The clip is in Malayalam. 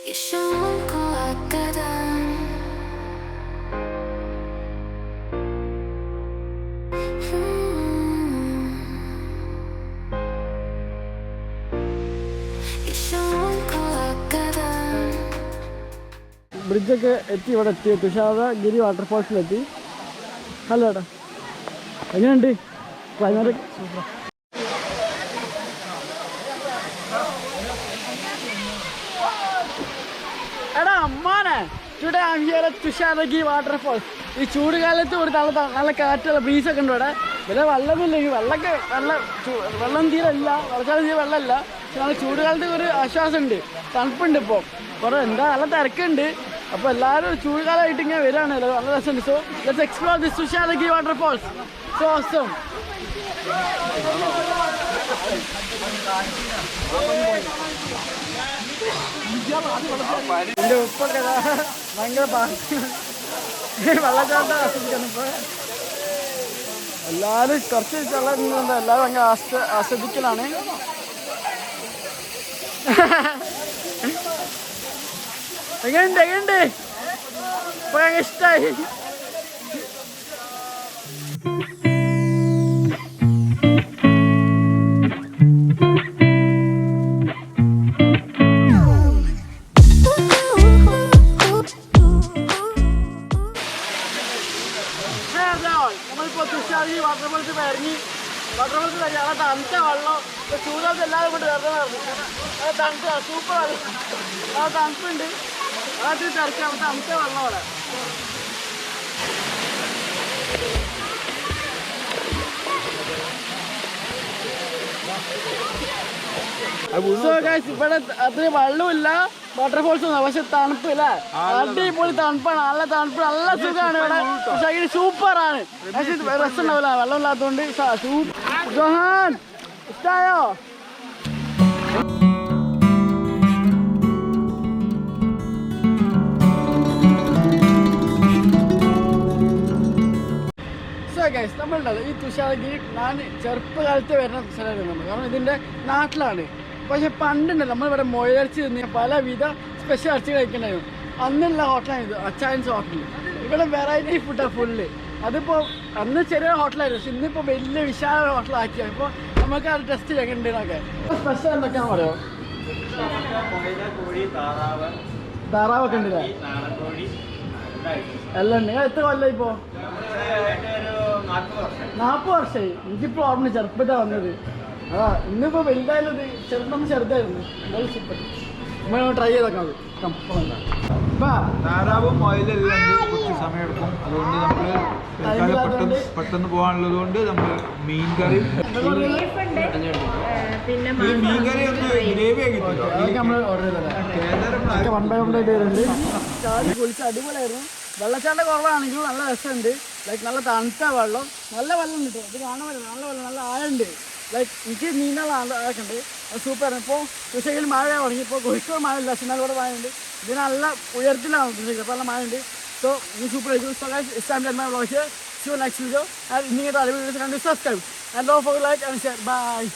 ബ്രിഡ്ജൊക്കെ എത്തി ഇവിടെ എത്തി തുഷാരഗിരി വാട്ടർഫോൾസിലെത്തി. ഹലോ ഏട്ടാ, എങ്ങനെയുണ്ട് ക്ലൈമറ്റ്? സൂപ്പർ. എടാ അമ്മാനെ, today I am here at Thusharagiri waterfalls. ഈ ചൂട് കാലത്ത് ഒരു നല്ല കാറ്റുള്ള ബ്രീസൊക്കെ ഉണ്ട് ഇവിടെ. ഇവിടെ വെള്ളമില്ലെങ്കിൽ വെള്ളം തീരെ ഇല്ല, മഴക്കാലം തീരെ വെള്ളമില്ല. പക്ഷെ നല്ല ചൂട് കാലത്ത് ഒരു ആശ്വാസമുണ്ട്, തണുപ്പുണ്ട്. ഇപ്പോൾ കുറേ എന്താ നല്ല തിരക്കുണ്ട്. അപ്പോൾ എല്ലാവരും ചൂടുകാലമായിട്ട് ഇങ്ങനെ വരികയാണ്, നല്ല രസമുണ്ട്. So let's explore this Thusharagiri waterfalls. So awesome. എൻ്റെ ഉപ്പൊക്കെ ഭയങ്കര വെള്ളച്ചാട്ടം ആസ്വദിക്കണം. ഇപ്പോൾ എല്ലാവരും കുറച്ച് വെള്ളം എല്ലാവരും ഭയങ്കര ആസ്വദിക്കലാണ്. എങ്ങനെയുണ്ട് ഇപ്പൊ ഇഷ്ടായി. നമ്മളിപ്പോ തുഷാരഗിരി വാട്ടർഫോൾസ് ഇറങ്ങി. വാട്ടർഫോൾസ് നല്ല തണുത്ത വെള്ളം. ഇപ്പൊ ചൂടാത്ത എല്ലാവരും കൊണ്ട് വെറുതെ തണുത്ത സൂപ്പറാണ്. ആ തണുപ്പുണ്ട്, അത് തിരക്കാം. തണുത്ത വെള്ളം അവിടെ. ഇവിടെ അത്രയും വെള്ളമില്ല, വാട്ടർഫോൾസ് ഒന്നും. പക്ഷെ തണുപ്പില്ല, അടിപൊളി തണുപ്പാണ്. നല്ല തണുപ്പ്, നല്ല സുഖമാണ് ഇവിടെ. പക്ഷെ ഇത് സൂപ്പറാണ്. പക്ഷെ രസമുണ്ടാവില്ല വെള്ളം ഇല്ലാത്തതുകൊണ്ട്. ജോഹാൻ ഇഷ്ടായോ? നമ്മളുണ്ടല്ലോ ഈ തുഷാരഗിരി ഞാൻ ചെറുപ്പകാലത്ത് വരുന്ന സ്ഥലമാണ് നമ്മൾ. കാരണം ഇതിൻ്റെ നാട്ടിലാണ്. പക്ഷെ പണ്ടുണ്ടല്ലോ നമ്മളിവിടെ മൊയിലിറച്ചി തിന്ന പലവിധ സ്പെഷ്യൽ ഇറച്ചി കഴിക്കണ്ടായിരുന്നു. അന്നുള്ള ഹോട്ടലാണ് ഇത്, അച്ചായൻസ് ഹോട്ടൽ. ഇവിടെ വെറൈറ്റി ഫുഡാണ് ഫുള്ള്. അതിപ്പോൾ അന്ന് ചെറിയ ഹോട്ടലായിരുന്നു, പക്ഷെ ഇന്നിപ്പോൾ വലിയ വിശാല ഹോട്ടലാക്കിയാണ്. ഇപ്പോൾ നമുക്ക് അത് ടെസ്റ്റ് ചെയ്യണ്ട് എന്നൊക്കെ. സ്പെഷ്യൽ എന്തൊക്കെയാണെന്ന് പറയുമോ? താറാവൊക്കെ ഉണ്ടല്ലേ? എല്ലാം ഉണ്ട്. നിങ്ങൾ എത്ര കൊല്ലം ഇപ്പോൾ? 40 വർഷമായി. എനിക്കിപ്പോൾ ഓർമ്മ ചെറുപ്പത്താണ് വന്നത്. അതാ ഇന്നിപ്പോൾ വലുതായാലും ചെറുതായിരുന്നു. നമ്മൾ ട്രൈ ചെയ്തേക്കാം. താറാവും ഓയിലെല്ലാം കുറച്ച് സമയമെടുക്കും. അതുകൊണ്ട് നമ്മൾ പെട്ടെന്ന് പോകാനുള്ളത് കൊണ്ട് നമ്മൾ മീൻകറി മീൻകറി ഒന്ന് ഗ്രേവി ആക്കിയിട്ടുണ്ടോ? നമ്മൾ ഓർഡർ ചെയ്തത് 1 by 1 വരുന്നുണ്ട്. കുളിച്ച് അടിപൊളിയായിരുന്നു. വെള്ളച്ചാട്ടം കുറവാണെങ്കിലും നല്ല രസമുണ്ട്. ലൈക്ക് നല്ല തണുത്ത വെള്ളം, നല്ല വെള്ളം കിട്ടും. ഇത് കാണാൻ പറ്റും, നല്ല വെള്ളം, നല്ല ആഴുണ്ട്. ലൈക്ക് എനിക്ക് നീന്താനുള്ള ആഴമൊക്കെ ഉണ്ട്. അത് സൂപ്പറാണ്. ഇപ്പോൾ തുഷയിൽ മഴ തുടങ്ങി. ഇപ്പോൾ കോഴിക്കോട് മഴ ഇല്ല, പക്ഷെ ഇവിടെ മഴയുണ്ട്. ഇത് നല്ല ഉയരത്തിലാണ് തുഷയിൽ, അപ്പോൾ നല്ല മഴയുണ്ട്. സോ ഇത് സൂപ്പറായിരിക്കും. So guys, it's time to end my vlog here. See you next video. And ഇങ്ങനത്തെ അടിപൊളി വീഡിയോസ് കണ്ട് subscribe and don't forget to like and share. Bye.